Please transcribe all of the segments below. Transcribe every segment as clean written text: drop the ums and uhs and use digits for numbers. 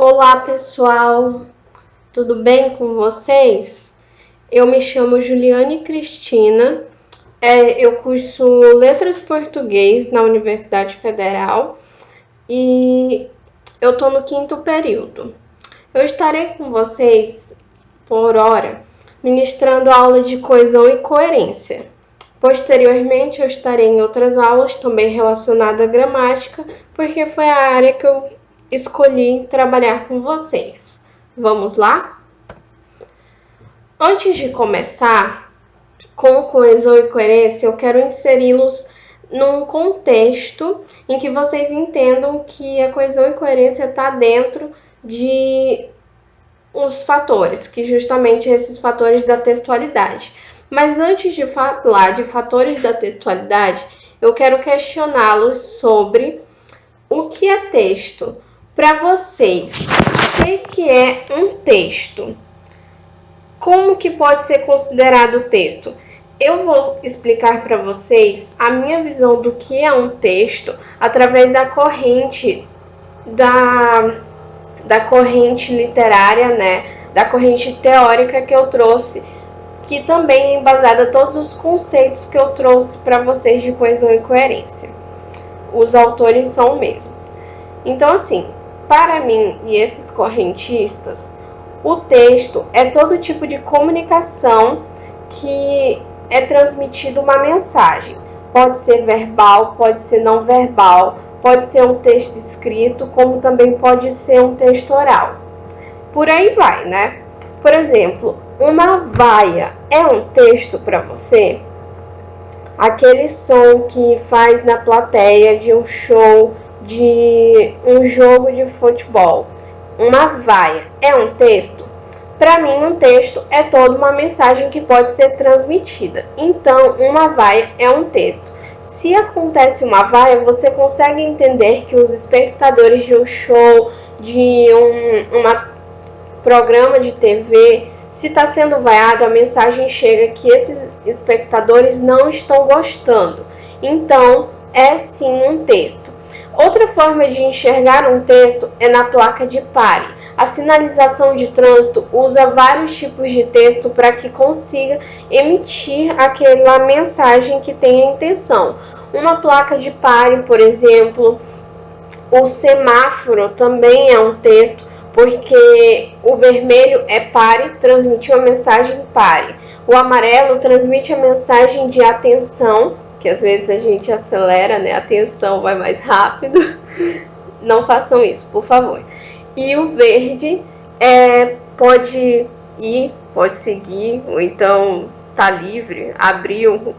Olá pessoal, tudo bem com vocês? Eu me chamo Juliane Cristina, eu curso Letras Português na Universidade Federal e eu estou no 5º período. Eu estarei com vocês, por hora, ministrando a aula de coesão e coerência. Posteriormente, eu estarei em outras aulas também relacionadas à gramática, porque foi a área que eu escolhi trabalhar com vocês. Vamos lá? Antes de começar com coesão e coerência, eu quero inseri-los num contexto em que vocês entendam que a coesão e coerência está dentro de os fatores, que justamente esses fatores da textualidade. Mas antes de falar de fatores da textualidade, eu quero questioná-los sobre o que é texto. Para vocês, o que é um texto? Como que pode ser considerado texto? Eu vou explicar para vocês a minha visão do que é um texto através da corrente da corrente literária, né? Da corrente teórica que eu trouxe, que também é embasada em todos os conceitos que eu trouxe para vocês de coesão e coerência. Os autores são o mesmo. Então, assim, para mim e esses correntistas, o texto é todo tipo de comunicação que é transmitido uma mensagem. Pode ser verbal, pode ser não verbal, pode ser um texto escrito, como também pode ser um texto oral. Por aí vai, né? Por exemplo, uma vaia é um texto para você? Aquele som que faz na plateia de um show, de um jogo de futebol. Uma vaia é um texto? Para mim, um texto é toda uma mensagem que pode ser transmitida. Então, uma vaia é um texto. Se acontece uma vaia, você consegue entender que os espectadores de um show, de um programa de TV, se está sendo vaiado, a mensagem chega que esses espectadores não estão gostando. Então, é sim um texto. Outra forma de enxergar um texto é na placa de pare. A sinalização de trânsito usa vários tipos de texto para que consiga emitir aquela mensagem que tem a intenção. Uma placa de pare, por exemplo, o semáforo também é um texto, porque o vermelho é pare, transmite uma mensagem pare. O amarelo transmite a mensagem de atenção, que às vezes a gente acelera, né? A atenção vai mais rápido. Não façam isso, por favor. E o verde pode ir, pode seguir, ou então tá livre, abriu,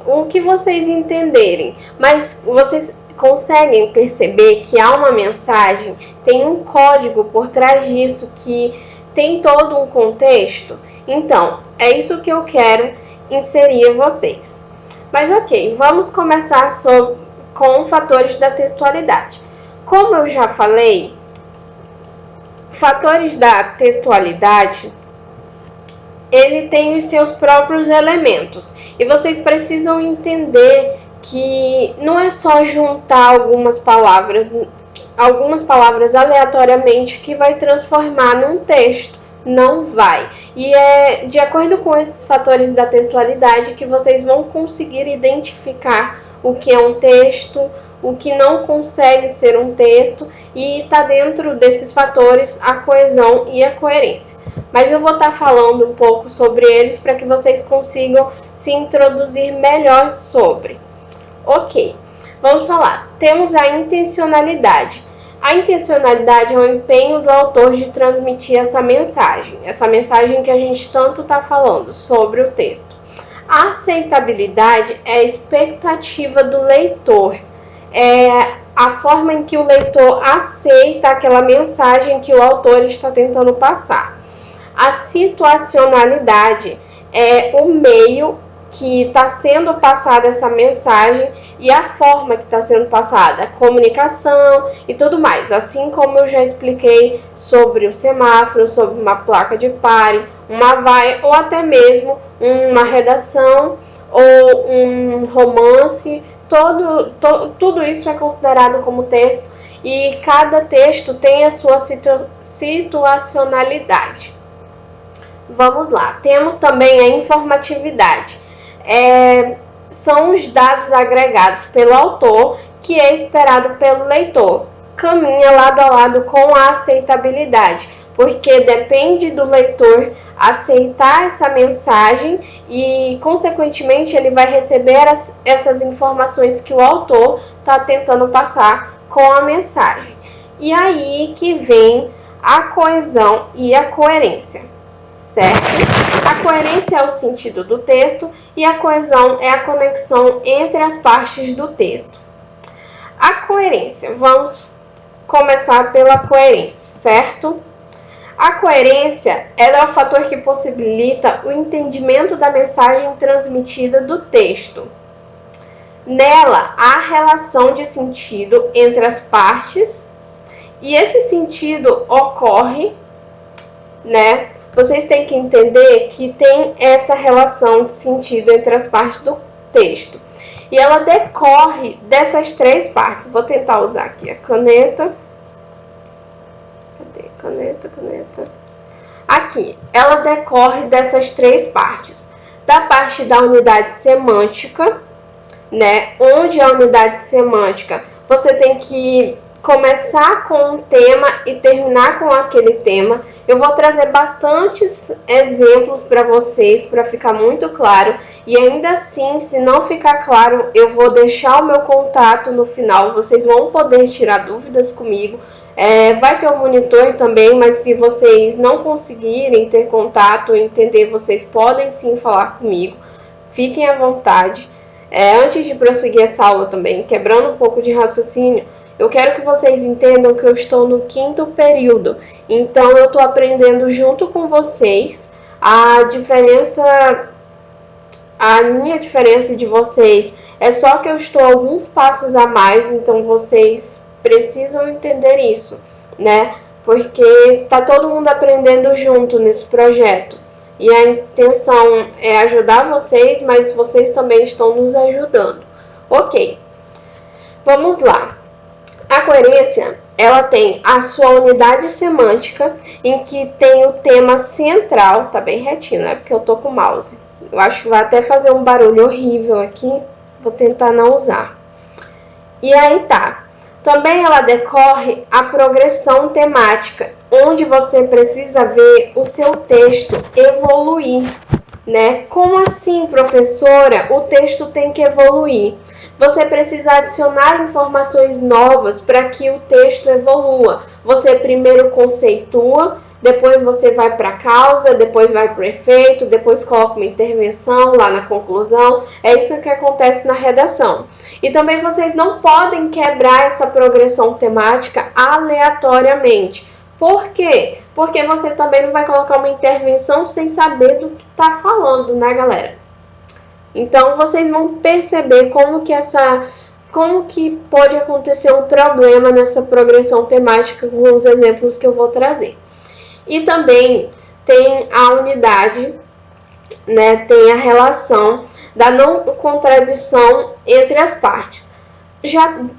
o que vocês entenderem. Mas vocês conseguem perceber que há uma mensagem, tem um código por trás disso, que tem todo um contexto? Então, é isso que eu quero inserir em vocês. Mas ok, vamos começar com fatores da textualidade. Como eu já falei, fatores da textualidade, ele tem os seus próprios elementos. E vocês precisam entender que não é só juntar algumas palavras aleatoriamente que vai transformar num texto. Não vai. E é de acordo com esses fatores da textualidade que vocês vão conseguir identificar o que é um texto, o que não consegue ser um texto, e está dentro desses fatores a coesão e a coerência. Mas eu vou estar falando um pouco sobre eles para que vocês consigam se introduzir melhor sobre. Ok, vamos falar. Temos a intencionalidade. A intencionalidade é o empenho do autor de transmitir essa mensagem que a gente tanto está falando sobre o texto. A aceitabilidade é a expectativa do leitor, é a forma em que o leitor aceita aquela mensagem que o autor está tentando passar. A situacionalidade é o meio que está sendo passada essa mensagem e a forma que está sendo passada, a comunicação e tudo mais. Assim como eu já expliquei sobre o semáforo, sobre uma placa de pare, uma vaia ou até mesmo uma redação ou um romance, tudo isso é considerado como texto e cada texto tem a sua situacionalidade. Vamos lá, temos também a informatividade. São os dados agregados pelo autor que é esperado pelo leitor. Caminha lado a lado com a aceitabilidade, porque depende do leitor aceitar essa mensagem e, consequentemente, ele vai receber essas informações que o autor está tentando passar com a mensagem. E aí que vem a coesão e a coerência, certo? A coerência é o sentido do texto e a coesão é a conexão entre as partes do texto. A coerência, vamos começar pela coerência, certo? A coerência ela é o fator que possibilita o entendimento da mensagem transmitida do texto. Nela, há relação de sentido entre as partes e esse sentido ocorre, né? Vocês têm que entender que tem essa relação de sentido entre as partes do texto. E ela decorre dessas três partes. Vou tentar usar aqui a caneta. Cadê? Caneta. Aqui, ela decorre dessas três partes. Da parte da unidade semântica, né? Onde a unidade semântica você tem que começar com um tema e terminar com aquele tema. Eu vou trazer bastantes exemplos para vocês, para ficar muito claro. E ainda assim, se não ficar claro, eu vou deixar o meu contato no final. Vocês vão poder tirar dúvidas comigo. Vai ter um monitor também, mas se vocês não conseguirem ter contato, entender, vocês podem sim falar comigo. Fiquem à vontade. Antes de prosseguir essa aula também, quebrando um pouco de raciocínio, eu quero que vocês entendam que eu estou no 5º período, então eu estou aprendendo junto com vocês. A minha diferença de vocês é só que eu estou alguns passos a mais, então vocês precisam entender isso, né? Porque tá todo mundo aprendendo junto nesse projeto. E a intenção é ajudar vocês, mas vocês também estão nos ajudando. Ok, vamos lá. A coerência, ela tem a sua unidade semântica, em que tem o tema central, tá bem retinho, né? Porque eu tô com o mouse. Eu acho que vai até fazer um barulho horrível aqui, vou tentar não usar. E aí tá. Também ela decorre a progressão temática, onde você precisa ver o seu texto evoluir, né? Como assim, professora? O texto tem que evoluir. Você precisa adicionar informações novas para que o texto evolua. Você primeiro conceitua, depois você vai para a causa, depois vai para o efeito, depois coloca uma intervenção lá na conclusão. É isso que acontece na redação. E também vocês não podem quebrar essa progressão temática aleatoriamente. Por quê? Porque você também não vai colocar uma intervenção sem saber do que está falando, né, galera? Então, vocês vão perceber como que pode acontecer um problema nessa progressão temática com os exemplos que eu vou trazer. E também tem a unidade, né, tem a relação da não contradição entre as partes.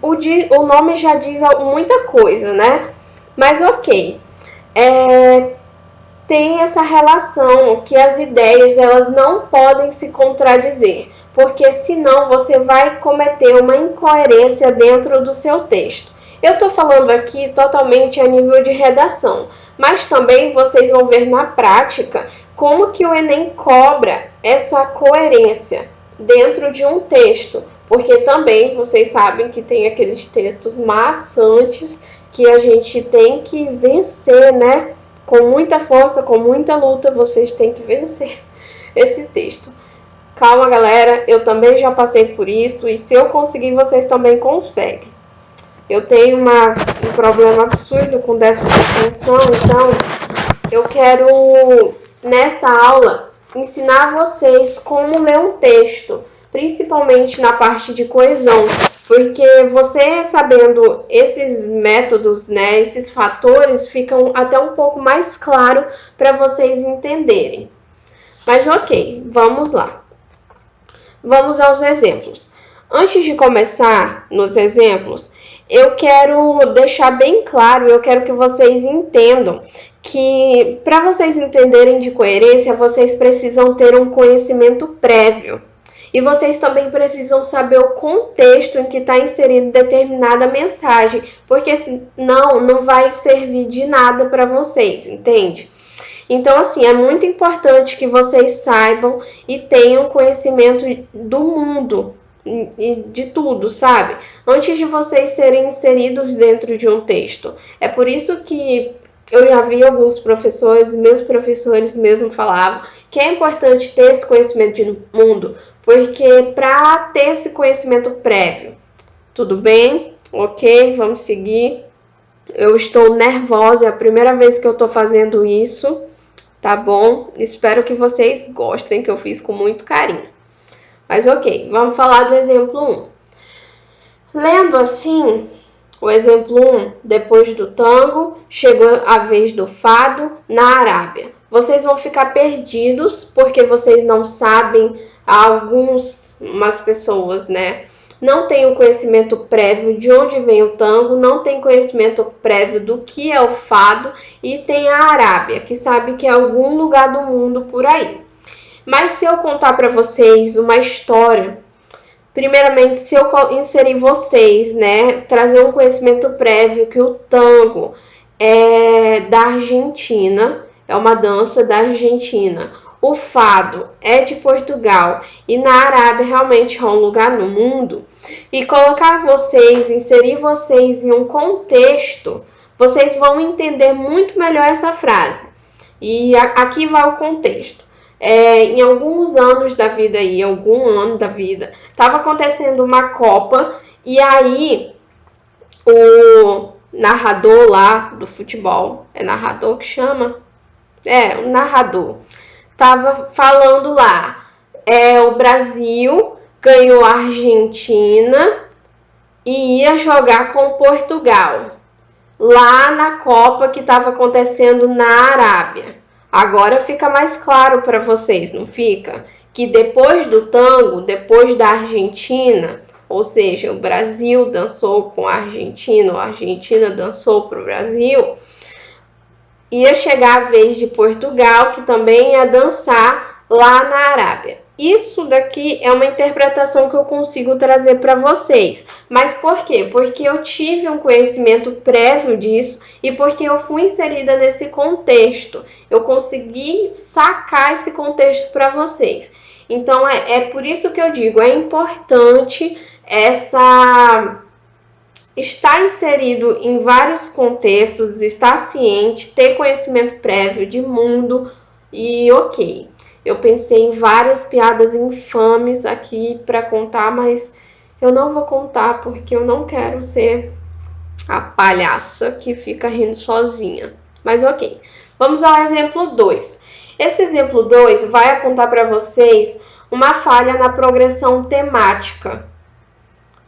O nome já diz muita coisa, né? Mas ok. Tem essa relação que as ideias elas não podem se contradizer, porque senão você vai cometer uma incoerência dentro do seu texto. Eu estou falando aqui totalmente a nível de redação, mas também vocês vão ver na prática como que o Enem cobra essa coerência dentro de um texto, porque também vocês sabem que tem aqueles textos maçantes que a gente tem que vencer, né? Com muita força, com muita luta, vocês têm que vencer esse texto. Calma, galera, eu também já passei por isso e se eu conseguir, vocês também conseguem. Eu tenho um problema absurdo com déficit de atenção, então eu quero, nessa aula, ensinar vocês como ler um texto, principalmente na parte de coesão, porque você sabendo esses métodos, né, esses fatores, ficam até um pouco mais claro para vocês entenderem. Mas ok, vamos lá. Vamos aos exemplos. Antes de começar nos exemplos, eu quero deixar bem claro, eu quero que vocês entendam que para vocês entenderem de coerência, vocês precisam ter um conhecimento prévio. E vocês também precisam saber o contexto em que está inserida determinada mensagem, porque senão não vai servir de nada para vocês, entende? Então, assim, é muito importante que vocês saibam e tenham conhecimento do mundo e de tudo, sabe? Antes de vocês serem inseridos dentro de um texto. É por isso que eu já vi alguns professores, meus professores mesmo falavam que é importante ter esse conhecimento de mundo, porque para ter esse conhecimento prévio. Tudo bem? Ok, vamos seguir. Eu estou nervosa, é a primeira vez que eu estou fazendo isso, tá bom? Espero que vocês gostem, que eu fiz com muito carinho. Mas ok, vamos falar do exemplo 1. Lendo assim, o exemplo 1, depois do tango, chegou a vez do fado na Arábia. Vocês vão ficar perdidos porque vocês não sabem, umas pessoas, né? Não tem o conhecimento prévio de onde vem o tango, não tem conhecimento prévio do que é o fado e tem a Arábia, que sabe que é algum lugar do mundo por aí. Mas se eu contar para vocês uma história, primeiramente, se eu inserir vocês, né, trazer um conhecimento prévio que o tango é da Argentina, é uma dança da Argentina. O fado é de Portugal e na Arábia realmente é um lugar no mundo. E colocar vocês, inserir vocês em um contexto, vocês vão entender muito melhor essa frase. E aqui vai o contexto. Em alguns anos da vida aí, algum ano da vida, estava acontecendo uma Copa e aí o narrador lá do futebol, é narrador que chama? O narrador, estava falando lá, o Brasil ganhou a Argentina e ia jogar com Portugal, lá na Copa que estava acontecendo na Arábia. Agora fica mais claro para vocês, não fica? Que depois do tango, depois da Argentina, ou seja, o Brasil dançou com a Argentina, ou a Argentina dançou para o Brasil, ia chegar a vez de Portugal, que também ia dançar lá na Arábia. Isso daqui é uma interpretação que eu consigo trazer para vocês. Mas por quê? Porque eu tive um conhecimento prévio disso e porque eu fui inserida nesse contexto. Eu consegui sacar esse contexto para vocês. Então, é por isso que eu digo, é importante estar inserido em vários contextos, estar ciente, ter conhecimento prévio de mundo e ok. Eu pensei em várias piadas infames aqui para contar, mas eu não vou contar porque eu não quero ser a palhaça que fica rindo sozinha. Mas ok, vamos ao exemplo 2. Esse exemplo 2 vai apontar para vocês uma falha na progressão temática.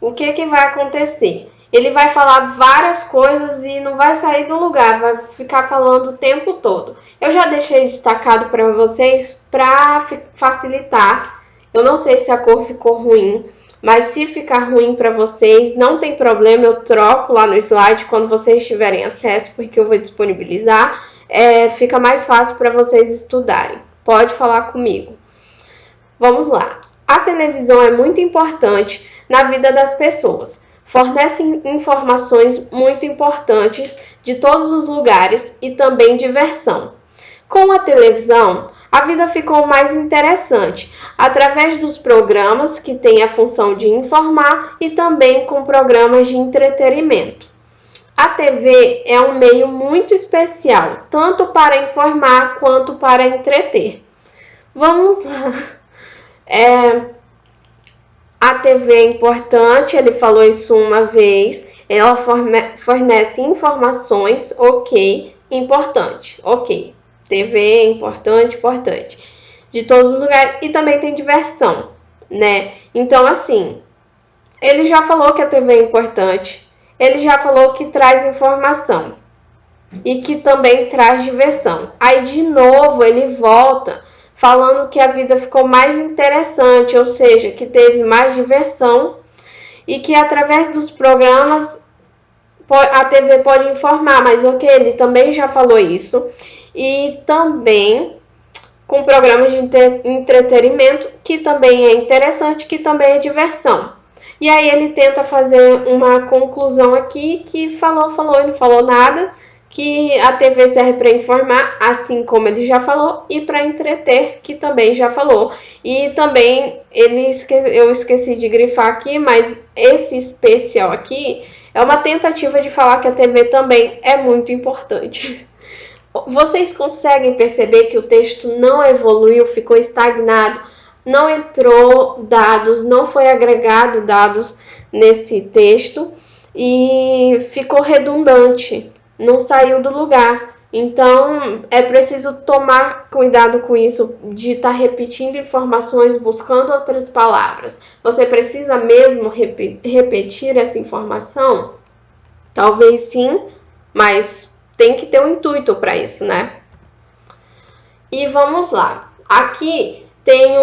O que vai acontecer? Ele vai falar várias coisas e não vai sair do lugar, vai ficar falando o tempo todo. Eu já deixei destacado para vocês para facilitar. Eu não sei se a cor ficou ruim, mas se ficar ruim para vocês, não tem problema, eu troco lá no slide quando vocês tiverem acesso, porque eu vou disponibilizar. Fica mais fácil para vocês estudarem. Pode falar comigo. Vamos lá. A televisão é muito importante na vida das pessoas. Fornece informações muito importantes de todos os lugares e também diversão. Com a televisão, a vida ficou mais interessante, através dos programas que têm a função de informar e também com programas de entretenimento. A TV é um meio muito especial, tanto para informar quanto para entreter. Vamos lá. A TV é importante, ele falou isso uma vez, ela fornece informações, ok, importante, ok. TV é importante, de todos os lugares, e também tem diversão, né? Então, assim, ele já falou que a TV é importante, ele já falou que traz informação e que também traz diversão. Aí, de novo, ele volta falando que a vida ficou mais interessante, ou seja, que teve mais diversão e que através dos programas a TV pode informar, mas ok, ele também já falou isso. E também com programas de entretenimento, que também é interessante, que também é diversão. E aí ele tenta fazer uma conclusão aqui que falou e não falou nada, que a TV serve para informar, assim como ele já falou, e para entreter, que também já falou. E também eu esqueci de grifar aqui, mas esse especial aqui é uma tentativa de falar que a TV também é muito importante. Vocês conseguem perceber que o texto não evoluiu, ficou estagnado, não entrou dados, não foi agregado dados nesse texto e ficou redundante, não saiu do lugar. Então é preciso tomar cuidado com isso, de estar repetindo informações, buscando outras palavras. Você precisa mesmo repetir essa informação? Talvez sim, mas tem que ter um intuito para isso, né? E vamos lá. Aqui tem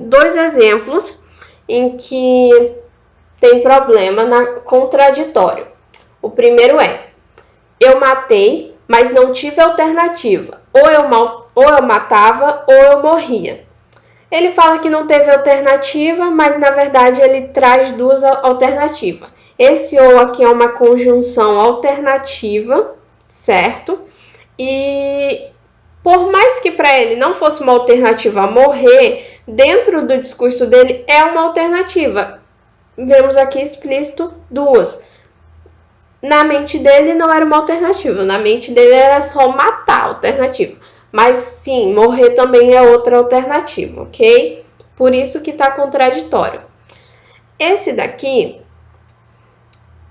dois exemplos em que tem problema contraditório. O primeiro é: eu matei, mas não tive alternativa. Ou eu matava ou eu morria. Ele fala que não teve alternativa, mas na verdade ele traz duas alternativas. Esse ou aqui é uma conjunção alternativa, certo? E por mais que para ele não fosse uma alternativa morrer, dentro do discurso dele é uma alternativa. Vemos aqui explícito duas. Na mente dele não era uma alternativa, na mente dele era só matar a alternativa. Mas sim, morrer também é outra alternativa, ok? Por isso que está contraditório. Esse daqui,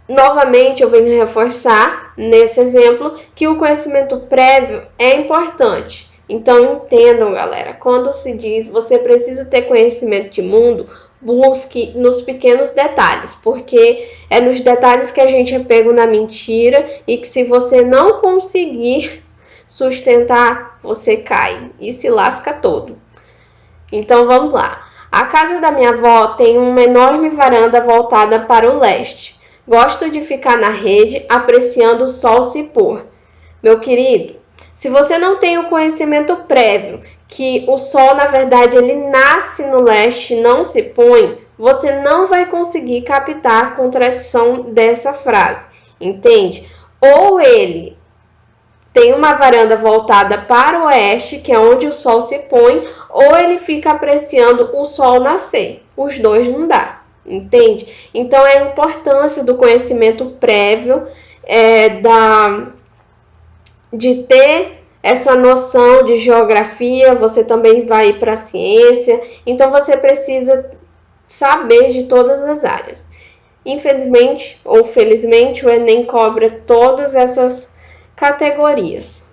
novamente eu venho reforçar nesse exemplo que o conhecimento prévio é importante. Então entendam, galera, quando se diz você precisa ter conhecimento de mundo, busque nos pequenos detalhes, porque é nos detalhes que a gente é pego na mentira e que se você não conseguir sustentar, você cai e se lasca todo. Então vamos lá. A casa da minha avó tem uma enorme varanda voltada para o leste. Gosto de ficar na rede apreciando o sol se pôr. Meu querido, se você não tem o conhecimento prévio que o sol, na verdade, ele nasce no leste e não se põe, você não vai conseguir captar a contradição dessa frase, entende? Ou ele tem uma varanda voltada para o oeste, que é onde o sol se põe, ou ele fica apreciando o sol nascer. Os dois não dá, entende? Então é a importância do conhecimento prévio, de ter essa noção de geografia. Você também vai para a ciência, então você precisa saber de todas as áreas. Infelizmente ou felizmente, o Enem cobra todas essas categorias.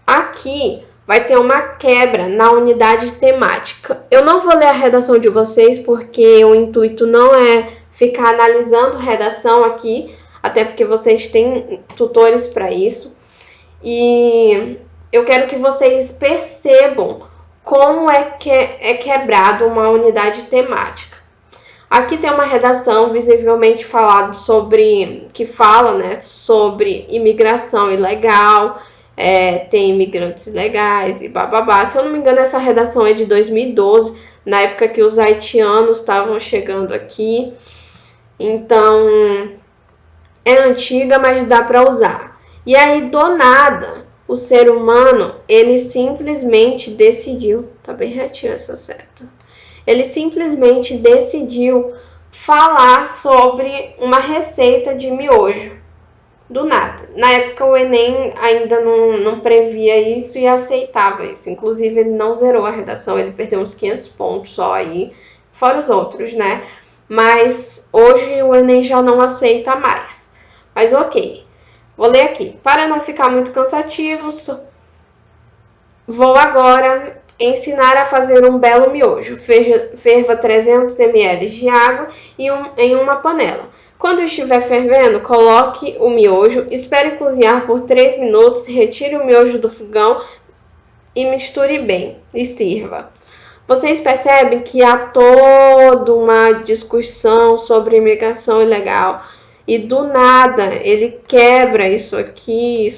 Aqui vai ter uma quebra na unidade temática. Eu não vou ler a redação de vocês, porque o intuito não é ficar analisando redação aqui, até porque vocês têm tutores para isso. E eu quero que vocês percebam como é quebrado uma unidade temática. Aqui tem uma redação visivelmente falado que fala, né, sobre imigração ilegal, tem imigrantes ilegais e bababá. Se eu não me engano, essa redação é de 2012, na época que os haitianos estavam chegando aqui. Então, é antiga, mas dá para usar. E aí, do nada, o ser humano, ele simplesmente decidiu, tá bem retinho essa seta, ele simplesmente decidiu falar sobre uma receita de miojo, do nada. Na época o Enem ainda não previa isso e aceitava isso, inclusive ele não zerou a redação, ele perdeu uns 500 pontos só aí, fora os outros, né? Mas hoje o Enem já não aceita mais. Mas ok, vou ler aqui. Para não ficar muito cansativo, vou agora ensinar a fazer um belo miojo. Ferva 300 ml de água em uma panela. Quando estiver fervendo, coloque o miojo, espere cozinhar por 3 minutos, retire o miojo do fogão e misture bem e sirva. Vocês percebem que há toda uma discussão sobre imigração ilegal e do nada ele quebra isso aqui,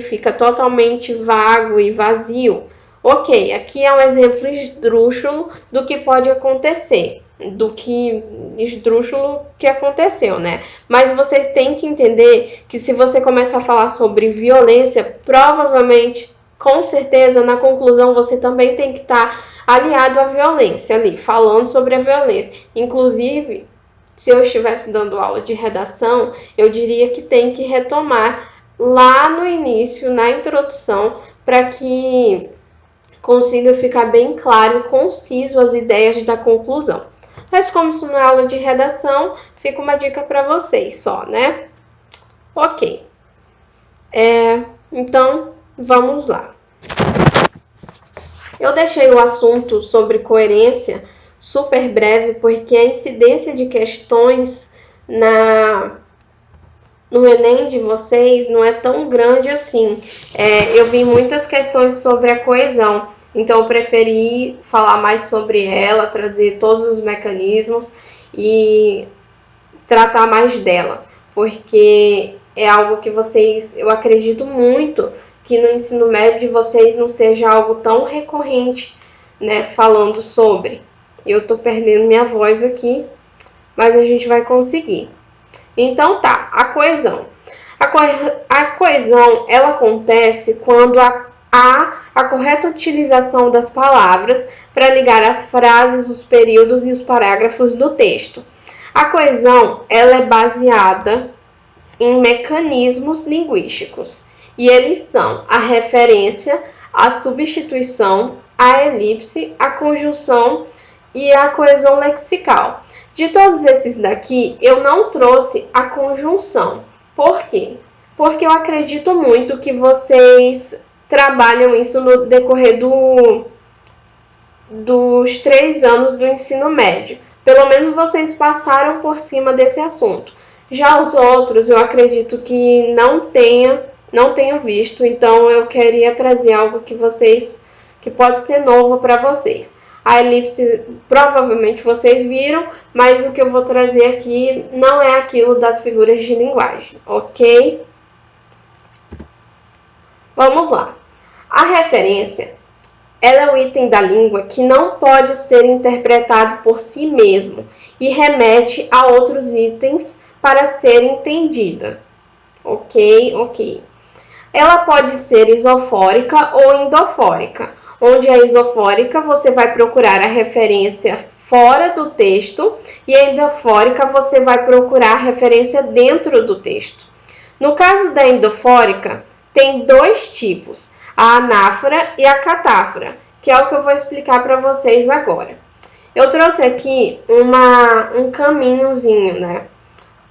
fica totalmente vago e vazio. Ok, aqui é um exemplo esdrúxulo do que pode acontecer, do que esdrúxulo que aconteceu, né? Mas vocês têm que entender que se você começar a falar sobre violência, provavelmente, com certeza, na conclusão você também tem que estar aliado à violência ali, falando sobre a violência. Inclusive, se eu estivesse dando aula de redação, eu diria que tem que retomar lá no início, na introdução, para que consiga ficar bem claro e conciso as ideias da conclusão. Mas como isso não é aula de redação, fica uma dica para vocês só, né? Ok. Então, vamos lá. Eu deixei o assunto sobre coerência super breve, porque a incidência de questões no Enem de vocês não é tão grande assim. Eu vi muitas questões sobre a coesão, então eu preferi falar mais sobre ela, trazer todos os mecanismos e tratar mais dela, porque é algo que eu acredito muito que no ensino médio de vocês não seja algo tão recorrente, né, falando sobre. Eu tô perdendo minha voz aqui, mas a gente vai conseguir. Então tá, a coesão. A coesão, ela acontece quando há a correta utilização das palavras para ligar as frases, os períodos e os parágrafos do texto. A coesão, ela é baseada em mecanismos linguísticos, e eles são a referência, a substituição, a elipse, a conjunção e a coesão lexical. De todos esses daqui, eu não trouxe a conjunção. Por quê? Porque eu acredito muito que vocês trabalham isso no decorrer dos 3 anos do ensino médio. Pelo menos vocês passaram por cima desse assunto. Já os outros, eu acredito que não tenho visto, então eu queria trazer algo que pode ser novo para vocês. A elipse provavelmente vocês viram, mas o que eu vou trazer aqui não é aquilo das figuras de linguagem, ok? Vamos lá. A referência, ela é o item da língua que não pode ser interpretado por si mesmo e remete a outros itens para ser entendida. Ok. Ela pode ser isofórica ou endofórica. Onde a isofórica você vai procurar a referência fora do texto e a endofórica você vai procurar a referência dentro do texto. No caso da endofórica, tem 2 tipos, a anáfora e a catáfora, que é o que eu vou explicar para vocês agora. Eu trouxe aqui um caminhozinho, né?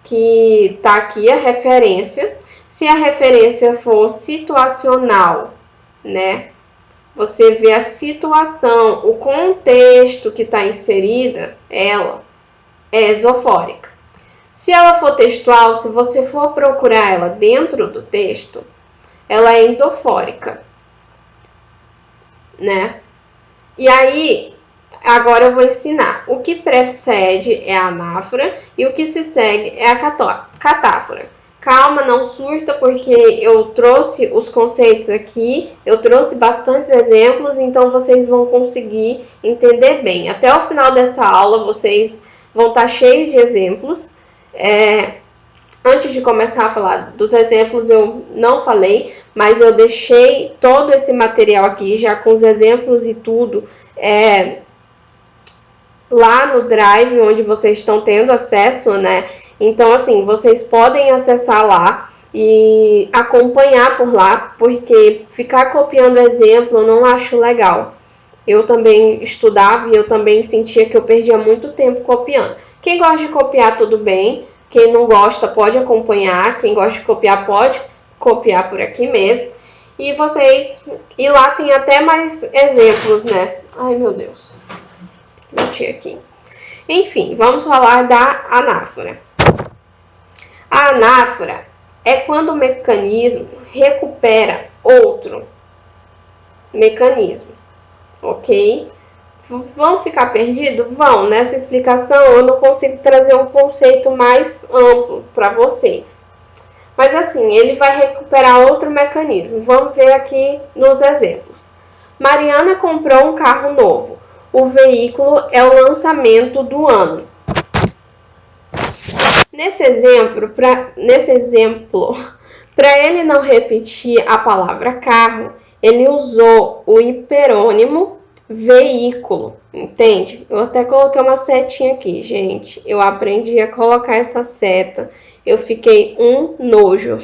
Que tá aqui a referência. Se a referência for situacional, né? Você vê a situação, o contexto que está inserida, ela é isofórica. Se ela for textual, se você for procurar ela dentro do texto, ela é endofórica, né? E aí, agora eu vou ensinar. O que precede é a anáfora e o que se segue é a catáfora. Calma, não surta, porque eu trouxe os conceitos aqui, eu trouxe bastantes exemplos, então vocês vão conseguir entender bem. Até o final dessa aula, vocês vão estar cheios de exemplos. Antes de começar a falar dos exemplos, eu não falei, mas eu deixei todo esse material aqui, já com os exemplos e tudo, lá no Drive, onde vocês estão tendo acesso, né? Então, assim, vocês podem acessar lá e acompanhar por lá, porque ficar copiando exemplo eu não acho legal. Eu também estudava e eu também sentia que eu perdia muito tempo copiando. Quem gosta de copiar, tudo bem. Quem não gosta, pode acompanhar. Quem gosta de copiar, pode copiar por aqui mesmo. E lá tem até mais exemplos, né? Ai, meu Deus. Meti aqui. Enfim, vamos falar da anáfora. A anáfora é quando o mecanismo recupera outro mecanismo, ok? Vão ficar perdidos? Vão. Nessa explicação eu não consigo trazer um conceito mais amplo para vocês. Mas assim, ele vai recuperar outro mecanismo. Vamos ver aqui nos exemplos. Mariana comprou um carro novo. O veículo é o lançamento do ano. Nesse exemplo, para ele não repetir a palavra carro, ele usou o hiperônimo veículo, entende? Eu até coloquei uma setinha aqui, gente. Eu aprendi a colocar essa seta. Eu fiquei um nojo.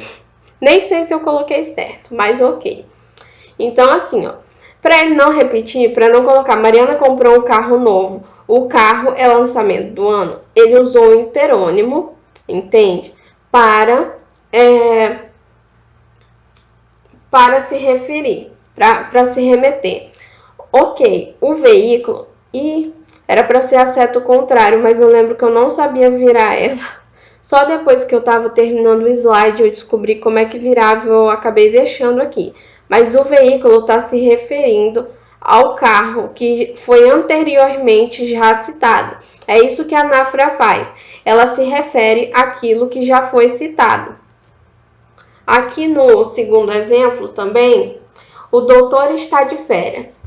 Nem sei se eu coloquei certo, mas ok. Então, assim, ó. Para ele não repetir, para não colocar Mariana comprou um carro novo, o carro é lançamento do ano, ele usou o hiperônimo, entende? Para se referir, para se remeter. Ok, o veículo, e era para ser a seta ao contrário, mas eu lembro que eu não sabia virar ela. Só depois que eu estava terminando o slide eu descobri como é que virava, eu acabei deixando aqui. Mas o veículo está se referindo ao carro que foi anteriormente já citado. É isso que a Nafra faz. Ela se refere àquilo que já foi citado. Aqui no segundo exemplo também, o doutor está de férias.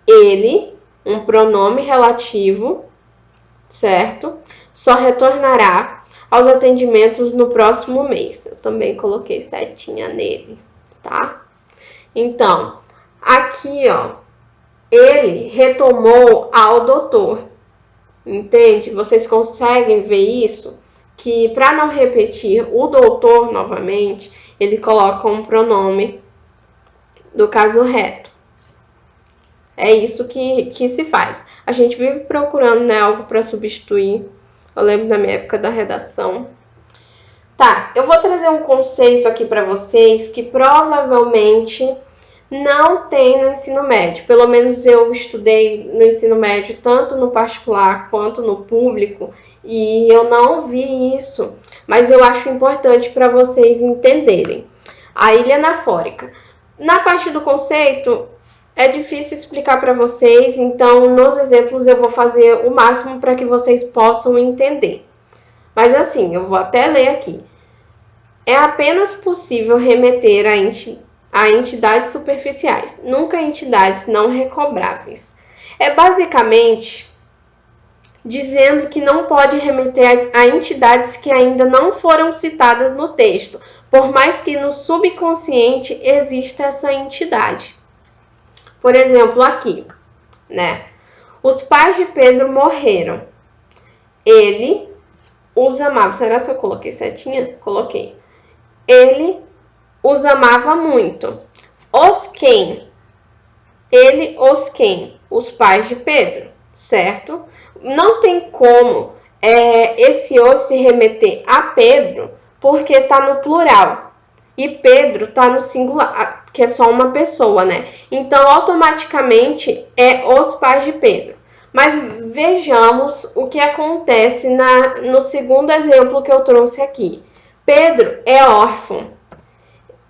Ele, um pronome relativo, certo? Só retornará aos atendimentos no próximo mês. Eu também coloquei setinha nele, tá? Então, aqui, ó, ele retomou ao doutor, entende? Vocês conseguem ver isso? Que para não repetir o doutor novamente, ele coloca um pronome do caso reto. É isso que se faz. A gente vive procurando, né, algo para substituir. Eu lembro da minha época da redação. Tá, eu vou trazer um conceito aqui para vocês que provavelmente não tem no ensino médio. Pelo menos eu estudei no ensino médio, tanto no particular quanto no público, e eu não vi isso. Mas eu acho importante para vocês entenderem. A ilha anafórica. Na parte do conceito, é difícil explicar para vocês, então nos exemplos eu vou fazer o máximo para que vocês possam entender. Mas assim, eu vou até ler aqui. É apenas possível remeter a entidades superficiais, nunca a entidades não recobráveis. É basicamente dizendo que não pode remeter a entidades que ainda não foram citadas no texto, por mais que no subconsciente exista essa entidade. Por exemplo, aqui, né? Os pais de Pedro morreram. Ele os amava. Será que eu coloquei setinha? Coloquei. Ele os amava muito. Os quem? Ele, os quem? Os pais de Pedro, certo? Não tem como esse os se remeter a Pedro, porque está no plural. E Pedro está no singular, que é só uma pessoa, né? Então, automaticamente, é os pais de Pedro. Mas vejamos o que acontece no segundo exemplo que eu trouxe aqui. Pedro é órfão.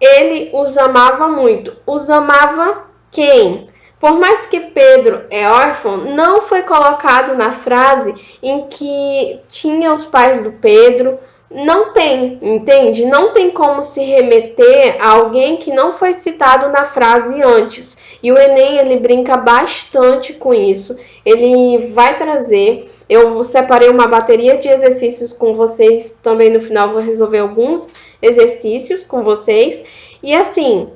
Ele os amava muito. Os amava quem? Por mais que Pedro é órfão, não foi colocado na frase em que tinha os pais do Pedro. Não tem, entende? Não tem como se remeter a alguém que não foi citado na frase antes. E o Enem, ele brinca bastante com isso. Ele vai trazer... Eu separei uma bateria de exercícios com vocês. Também no final vou resolver alguns exercícios com vocês. E assim,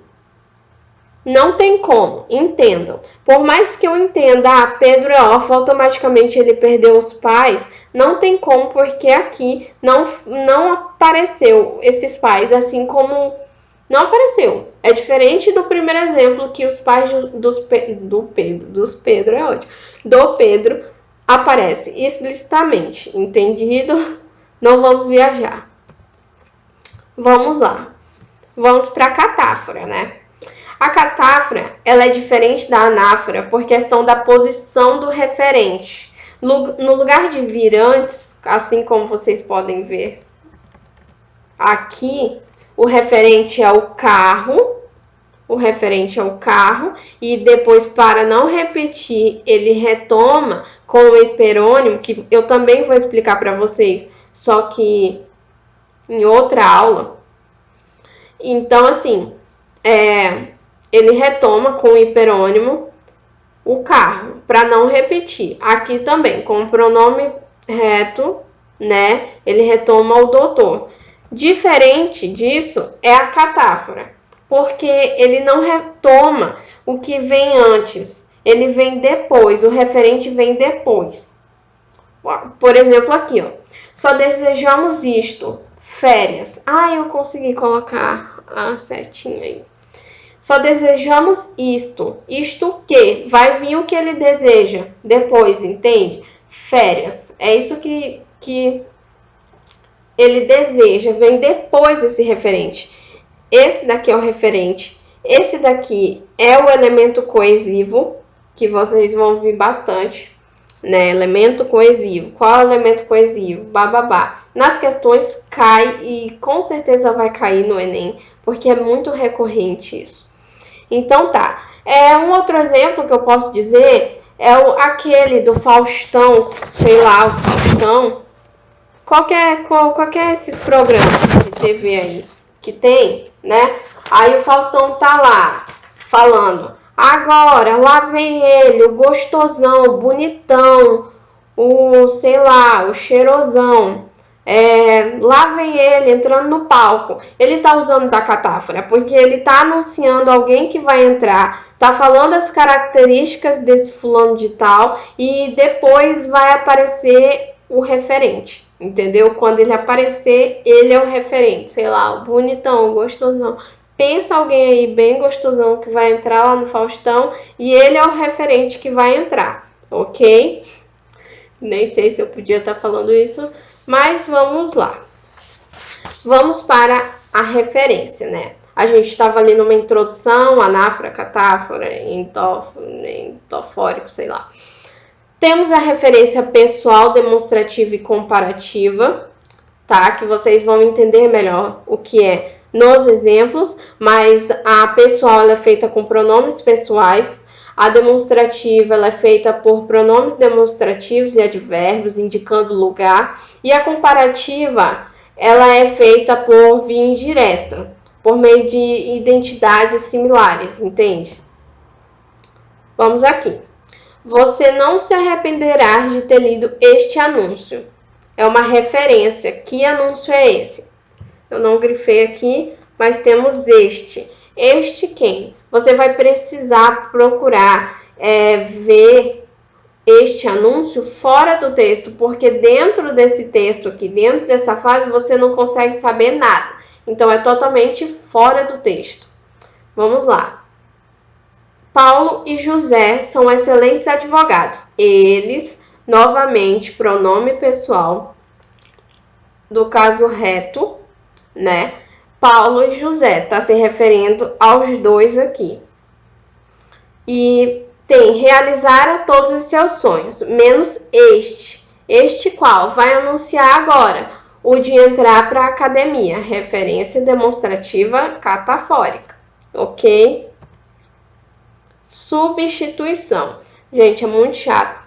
não tem como, entendam. Por mais que eu entenda, Pedro é órfão, automaticamente ele perdeu os pais, não tem como, porque aqui não apareceu esses pais, assim como não apareceu. É diferente do primeiro exemplo, que os pais do Pedro aparece explicitamente, entendido? Não vamos viajar. Vamos lá. Vamos para a catáfora, né? A catáfora, ela é diferente da anáfora por questão da posição do referente. No lugar de vir antes, assim como vocês podem ver aqui, o referente é o carro, o referente ao carro, e depois, para não repetir, ele retoma com o hiperônimo, que eu também vou explicar para vocês, só que em outra aula. Então, assim, ele retoma com o hiperônimo o carro, para não repetir. Aqui também, com o pronome reto, né, ele retoma o doutor. Diferente disso é a catáfora, porque ele não retoma o que vem antes, ele vem depois, o referente vem depois. Por exemplo, aqui, ó, só desejamos isto, férias. Eu consegui colocar a setinha aí. Só desejamos isto. Isto o quê? Vai vir o que ele deseja depois, entende? Férias. É isso que ele deseja. Vem depois desse referente. Esse daqui é o referente. Esse daqui é o elemento coesivo, que vocês vão ouvir bastante, né? Elemento coesivo. Qual é o elemento coesivo? Bababá. Nas questões cai e com certeza vai cair no Enem, porque é muito recorrente isso. Então tá. Um outro exemplo que eu posso dizer é aquele do Faustão, sei lá, o Faustão. Qualquer esses programas de TV aí que tem, né? Aí o Faustão tá lá falando: agora, lá vem ele, o gostosão, o bonitão, o, sei lá, o cheirosão. Lá vem ele entrando no palco. Ele tá usando da catáfora porque ele tá anunciando alguém que vai entrar, tá falando as características desse fulano de tal e depois vai aparecer o referente, entendeu? Quando ele aparecer, ele é o referente, sei lá, o bonitão, o gostosão. Pensa alguém aí bem gostosão que vai entrar lá no Faustão e ele é o referente que vai entrar, ok? Nem sei se eu podia estar falando isso, mas vamos lá. Vamos para a referência, né? A gente estava ali numa introdução, anáfora, catáfora, entofórico, sei lá. Temos a referência pessoal, demonstrativa e comparativa, tá? Que vocês vão entender melhor o que é nos exemplos, mas a pessoal ela é feita com pronomes pessoais. A demonstrativa ela é feita por pronomes demonstrativos e advérbios, indicando lugar. E a comparativa ela é feita por via indireta, por meio de identidades similares, entende? Vamos aqui. Você não se arrependerá de ter lido este anúncio. É uma referência. Que anúncio é esse? Eu não grifei aqui, mas temos este. Este quem? Você vai precisar procurar ver este anúncio fora do texto, porque dentro desse texto aqui, dentro dessa fase, você não consegue saber nada. Então, é totalmente fora do texto. Vamos lá. Paulo e José são excelentes advogados. Eles, novamente, pronome pessoal do caso reto, né? Paulo e José, tá se referindo aos dois aqui. E tem realizar a todos os seus sonhos, menos este. Este qual? Vai anunciar agora o de entrar para a academia. Referência demonstrativa catafórica, ok? Substituição. Gente, é muito chato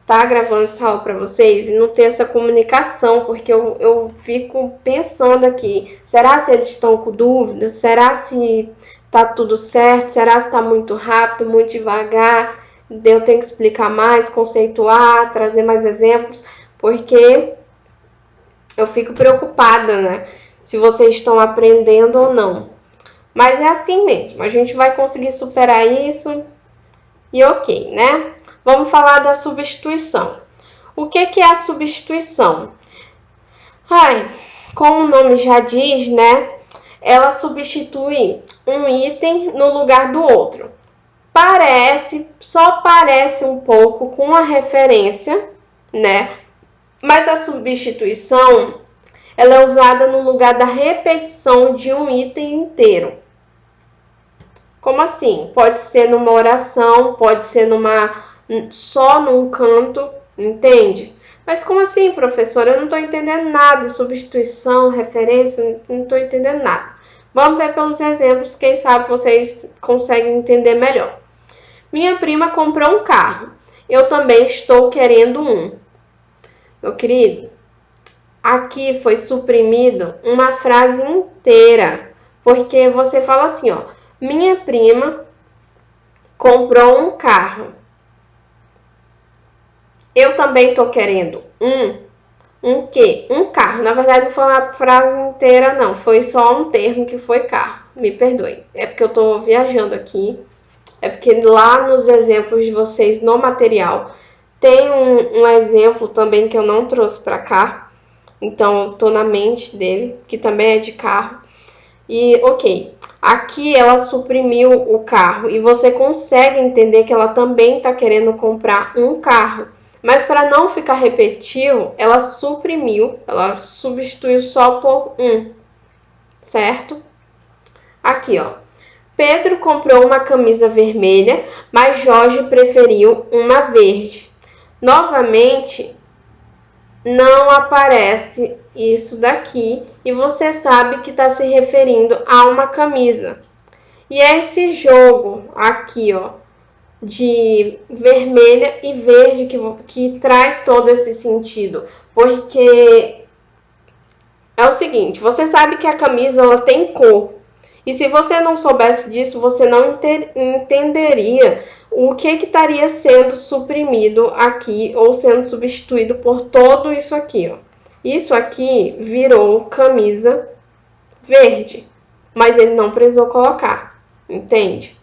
tá gravando essa aula para vocês e não ter essa comunicação, porque eu fico pensando aqui, será se eles estão com dúvidas? Será se tá tudo certo? Será se tá muito rápido, muito devagar? Eu tenho que explicar mais, conceituar, trazer mais exemplos, porque eu fico preocupada, né? Se vocês estão aprendendo ou não. Mas é assim mesmo, a gente vai conseguir superar isso e ok, né? Vamos falar da substituição. O que é a substituição? Como o nome já diz, né? Ela substitui um item no lugar do outro. Só parece um pouco com a referência, né? Mas a substituição, ela é usada no lugar da repetição de um item inteiro. Como assim? Pode ser numa oração, pode ser só num canto, entende? Mas como assim, professora? Eu não estou entendendo nada de substituição, referência, não estou entendendo nada. Vamos ver pelos exemplos, quem sabe vocês conseguem entender melhor. Minha prima comprou um carro. Eu também estou querendo um. Meu querido, aqui foi suprimido uma frase inteira. Porque você fala assim, ó. Minha prima comprou um carro. Eu também estou querendo um quê? Um carro. Na verdade, não foi uma frase inteira, não. Foi só um termo que foi carro. Me perdoe. É porque eu estou viajando aqui. É porque lá nos exemplos de vocês no material tem um exemplo também que eu não trouxe para cá. Então, eu tô na mente dele, que também é de carro. E, ok. Aqui ela suprimiu o carro e você consegue entender que ela também está querendo comprar um carro. Mas para não ficar repetitivo, ela suprimiu, ela substituiu só por um, certo? Aqui, ó. Pedro comprou uma camisa vermelha, mas Jorge preferiu uma verde. Novamente, não aparece isso daqui e você sabe que está se referindo a uma camisa. E é esse jogo aqui, ó, de vermelha e verde que traz todo esse sentido. Porque é o seguinte, você sabe que a camisa ela tem cor. E se você não soubesse disso, você não entenderia o que estaria sendo suprimido aqui ou sendo substituído por todo isso aqui, ó. Isso aqui virou camisa verde, mas ele não precisou colocar, entende?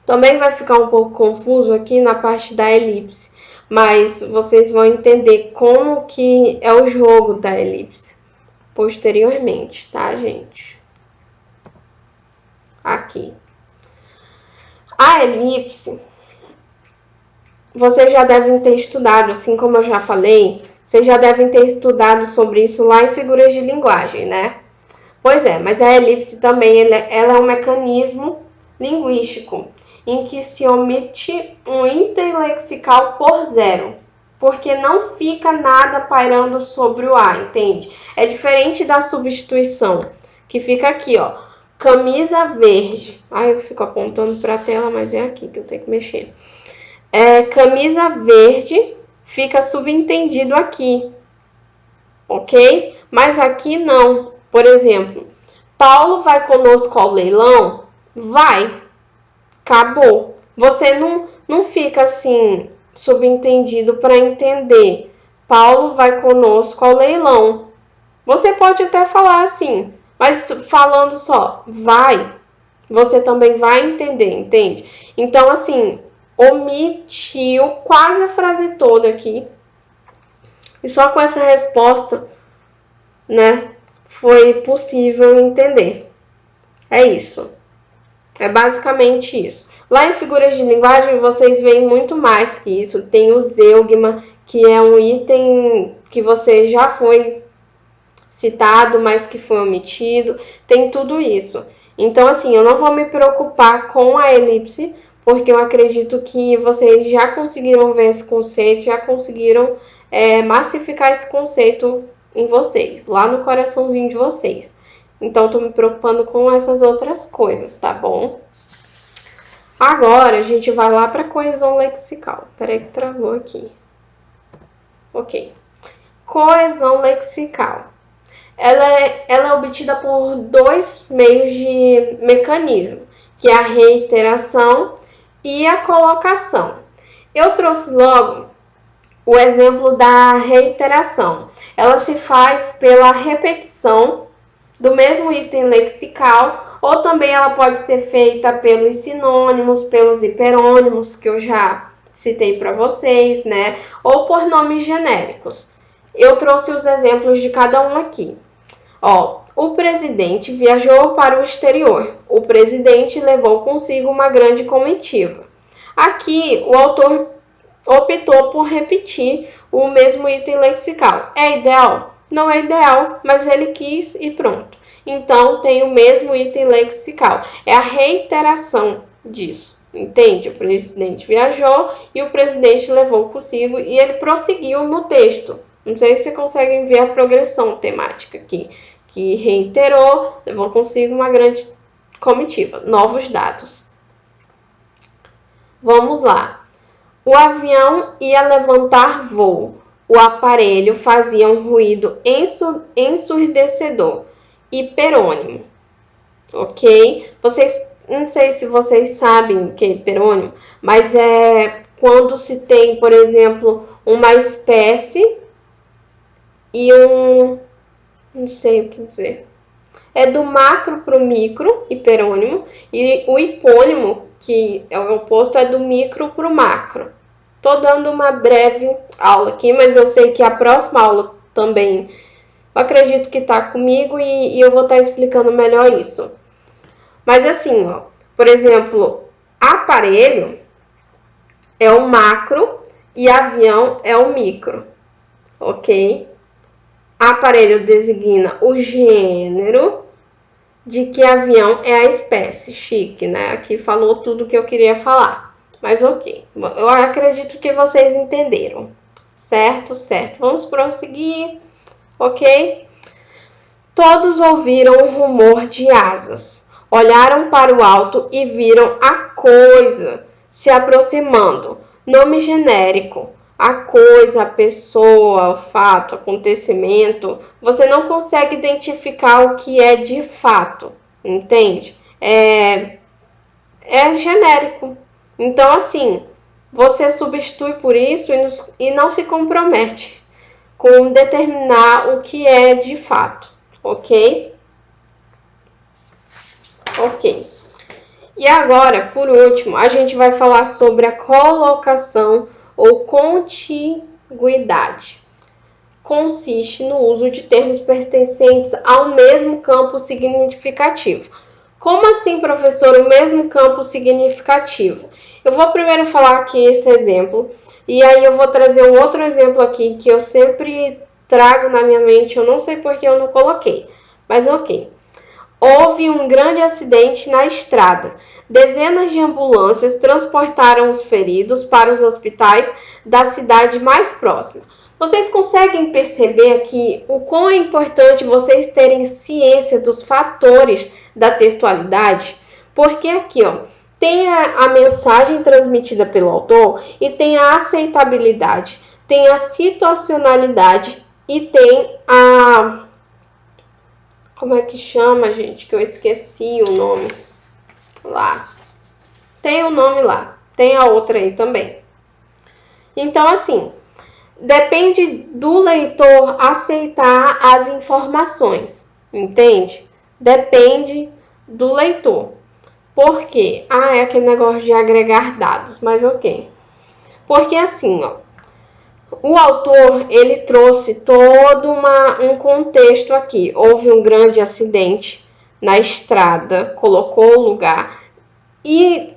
Também vai ficar um pouco confuso aqui na parte da elipse, mas vocês vão entender como que é o jogo da elipse posteriormente, tá, gente? Aqui. A elipse, vocês já devem ter estudado, assim como eu já falei, vocês já devem ter estudado sobre isso lá em figuras de linguagem, né? Pois é, mas a elipse também ela é um mecanismo linguístico em que se omite um interlexical por zero, porque não fica nada pairando sobre o A, entende? É diferente da substituição, que fica aqui, ó, camisa verde. Ai, eu fico apontando para a tela, mas é aqui que eu tenho que mexer. Camisa verde fica subentendido aqui, ok? Mas aqui não. Por exemplo, Paulo vai conosco ao leilão? Vai. Acabou. Você não fica assim subentendido para entender. Paulo vai conosco ao leilão. Você pode até falar assim, mas falando só, vai, você também vai entender, entende? Então, assim, omitiu quase a frase toda aqui. E só com essa resposta, né, foi possível entender. É isso. É basicamente isso. Lá em figuras de linguagem, vocês veem muito mais que isso. Tem o zeugma, que é um item que você já foi citado, mas que foi omitido. Tem tudo isso. Então, assim, eu não vou me preocupar com a elipse, porque eu acredito que vocês já conseguiram ver esse conceito, já conseguiram massificar esse conceito em vocês, lá no coraçãozinho de vocês. Então, tô me preocupando com essas outras coisas, tá bom? Agora, a gente vai lá para coesão lexical. Peraí que travou aqui. Ok. Coesão lexical. Ela é obtida por dois meios de mecanismo, que é a reiteração e a colocação. Eu trouxe logo o exemplo da reiteração. Ela se faz pela repetição do mesmo item lexical, ou também ela pode ser feita pelos sinônimos, pelos hiperônimos, que eu já citei para vocês, né? Ou por nomes genéricos. Eu trouxe os exemplos de cada um aqui. Ó, o presidente viajou para o exterior. O presidente levou consigo uma grande comitiva. Aqui, o autor optou por repetir o mesmo item lexical. É ideal? Não é ideal, mas ele quis e pronto. Então, tem o mesmo item lexical. É a reiteração disso, entende? O presidente viajou e o presidente levou consigo e ele prosseguiu no texto. Não sei se vocês conseguem ver a progressão temática aqui, que reiterou, levou consigo uma grande comitiva, novos dados. Vamos lá. O avião ia levantar voo. O aparelho fazia um ruído ensurdecedor, hiperônimo. Ok? Não sei se vocês sabem o que é hiperônimo, mas é quando se tem, por exemplo, uma espécie e não sei o que dizer. É do macro para o micro, hiperônimo, e o hipônimo, que é o oposto, é do micro para o macro. Tô dando uma breve aula aqui, mas eu sei que a próxima aula também, eu acredito que tá comigo e eu vou estar explicando melhor isso. Mas assim, ó, por exemplo, aparelho é o macro e avião é o micro, ok? Aparelho designa o gênero de que avião é a espécie. Chique, né? Aqui falou tudo que eu queria falar. Mas ok, eu acredito que vocês entenderam. Certo, certo. Vamos prosseguir, ok? Todos ouviram um rumor de asas. Olharam para o alto e viram a coisa se aproximando. Nome genérico. A coisa, a pessoa, o fato, acontecimento. Você não consegue identificar o que é de fato, entende? É genérico. Então, assim, você substitui por isso e não se compromete com determinar o que é de fato, ok? Ok. E agora, por último, a gente vai falar sobre a colocação ou contiguidade. Consiste no uso de termos pertencentes ao mesmo campo significativo. Como assim, professor, o mesmo campo significativo? Eu vou primeiro falar aqui esse exemplo, e aí eu vou trazer um outro exemplo aqui que eu sempre trago na minha mente, eu não sei porque eu não coloquei, mas ok. Houve um grande acidente na estrada. Dezenas de ambulâncias transportaram os feridos para os hospitais da cidade mais próxima. Vocês conseguem perceber aqui o quão é importante vocês terem ciência dos fatores da textualidade? Porque aqui, ó, tem a mensagem transmitida pelo autor e tem a aceitabilidade, tem a situacionalidade e tem a... Como é que chama, gente? Que eu esqueci o nome lá. Tem o nome lá. Tem a outra aí também. Então, assim, depende do leitor aceitar as informações, entende? Depende do leitor. Por quê? É aquele negócio de agregar dados, mas ok. Porque assim, ó, o autor, ele trouxe todo um contexto aqui. Houve um grande acidente na estrada, colocou o lugar. E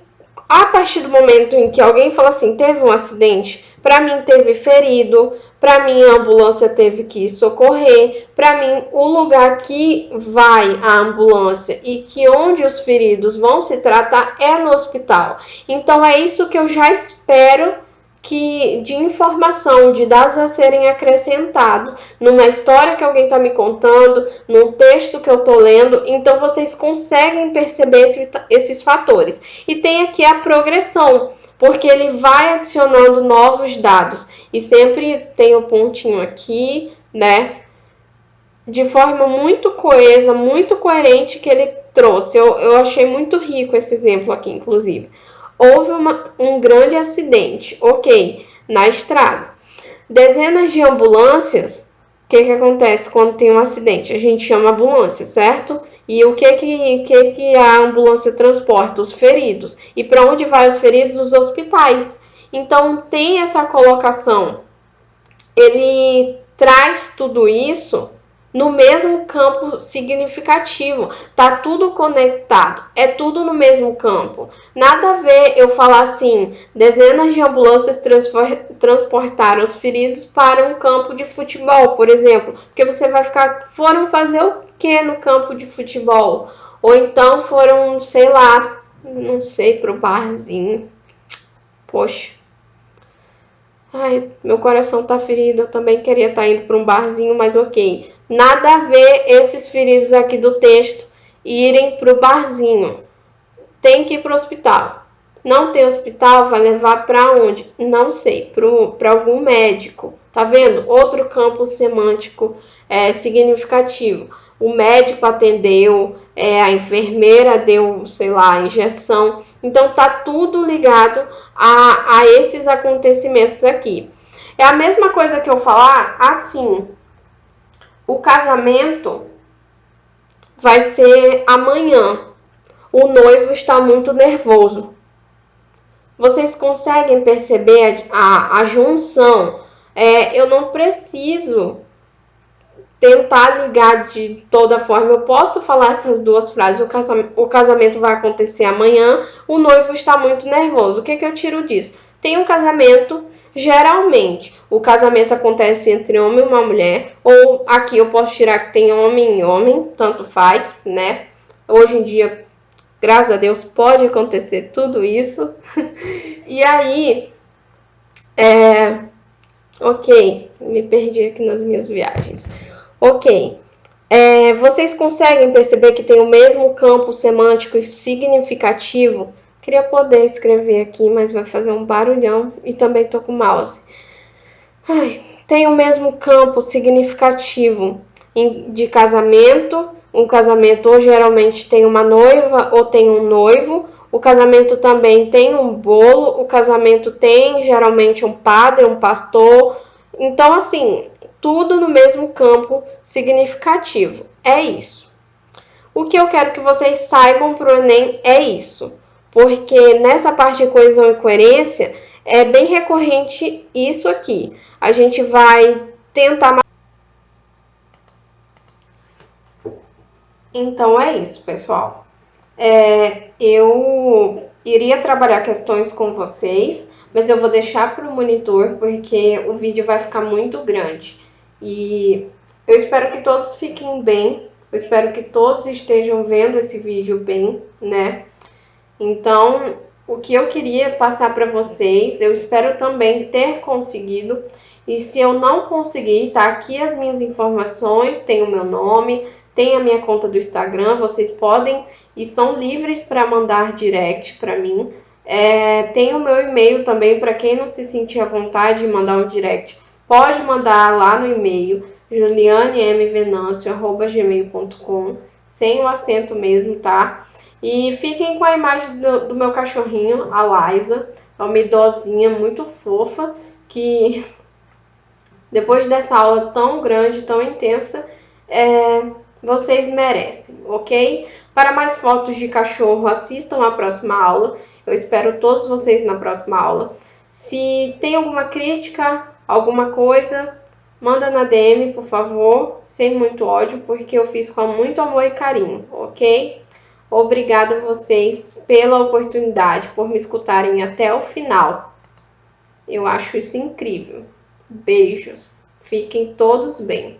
a partir do momento em que alguém fala assim, teve um acidente, para mim teve ferido, para mim a ambulância teve que socorrer, para mim o lugar que vai a ambulância e que onde os feridos vão se tratar é no hospital. Então é isso que eu já espero de informação, de dados a serem acrescentados numa história que alguém está me contando, num texto que eu estou lendo. Então vocês conseguem perceber esses fatores. E tem aqui a progressão, porque ele vai adicionando novos dados e sempre tem o pontinho aqui, né? De forma muito coesa, muito coerente que ele trouxe. Eu achei muito rico esse exemplo aqui, inclusive. Houve um grande acidente, ok, na estrada. Dezenas de ambulâncias, o que acontece quando tem um acidente? A gente chama ambulância, certo? E o que a ambulância transporta? Os feridos. E para onde vai os feridos? Os hospitais. Então tem essa colocação. Ele traz tudo isso no mesmo campo significativo, tá tudo conectado, é tudo no mesmo campo. Nada a ver eu falar assim, dezenas de ambulâncias transportaram os feridos para um campo de futebol, por exemplo, porque você vai ficar, foram fazer o que no campo de futebol? Ou então foram, sei lá, não sei, pro barzinho. Poxa. Ai, meu coração tá ferido, eu também queria estar indo para um barzinho, mas ok. Nada a ver esses feridos aqui do texto irem pro barzinho. Tem que ir pro hospital. Não tem hospital, vai levar para onde? Não sei, para algum médico. Tá vendo? Outro campo semântico significativo. O médico atendeu, a enfermeira deu, sei lá, a injeção. Então tá tudo ligado a esses acontecimentos aqui. É a mesma coisa que eu falar assim, o casamento vai ser amanhã. O noivo está muito nervoso. Vocês conseguem perceber a junção? Eu não preciso tentar ligar de toda forma. Eu posso falar essas duas frases. O casamento vai acontecer amanhã. O noivo está muito nervoso. O que eu tiro disso? Tem um casamento. Geralmente, o casamento acontece entre homem e uma mulher. Ou aqui eu posso tirar que tem homem e homem. Tanto faz, né? Hoje em dia, graças a Deus, pode acontecer tudo isso. E aí, ok, me perdi aqui nas minhas viagens. Ok, vocês conseguem perceber que tem o mesmo campo semântico e significativo? Queria poder escrever aqui, mas vai fazer um barulhão e também tô com o mouse. Tem o mesmo campo significativo de casamento. Um casamento ou geralmente tem uma noiva ou tem um noivo. O casamento também tem um bolo. O casamento tem geralmente um padre, um pastor. Então, assim, tudo no mesmo campo significativo. É isso. O que eu quero que vocês saibam para o Enem é isso. Porque nessa parte de coesão e coerência é bem recorrente isso aqui. A gente vai tentar. Então é isso, pessoal. Eu iria trabalhar questões com vocês, mas eu vou deixar para o monitor porque o vídeo vai ficar muito grande. E eu espero que todos fiquem bem. Eu espero que todos estejam vendo esse vídeo bem, né? Então, o que eu queria passar para vocês, eu espero também ter conseguido. E se eu não conseguir, tá aqui as minhas informações, tem o meu nome, tem a minha conta do Instagram, vocês podem e são livres para mandar direct para mim. Tem o meu e-mail também, para quem não se sentir à vontade de mandar um direct, pode mandar lá no e-mail, julianemvenancio@gmail.com, sem o acento mesmo, tá? E fiquem com a imagem do meu cachorrinho, a Liza, é uma idosinha muito fofa, que depois dessa aula tão grande, tão intensa, vocês merecem, ok? Para mais fotos de cachorro, assistam a próxima aula. Eu espero todos vocês na próxima aula. Se tem alguma crítica, alguma coisa, manda na DM, por favor, sem muito ódio, porque eu fiz com muito amor e carinho, ok? Obrigada a vocês pela oportunidade, por me escutarem até o final. Eu acho isso incrível. Beijos. Fiquem todos bem.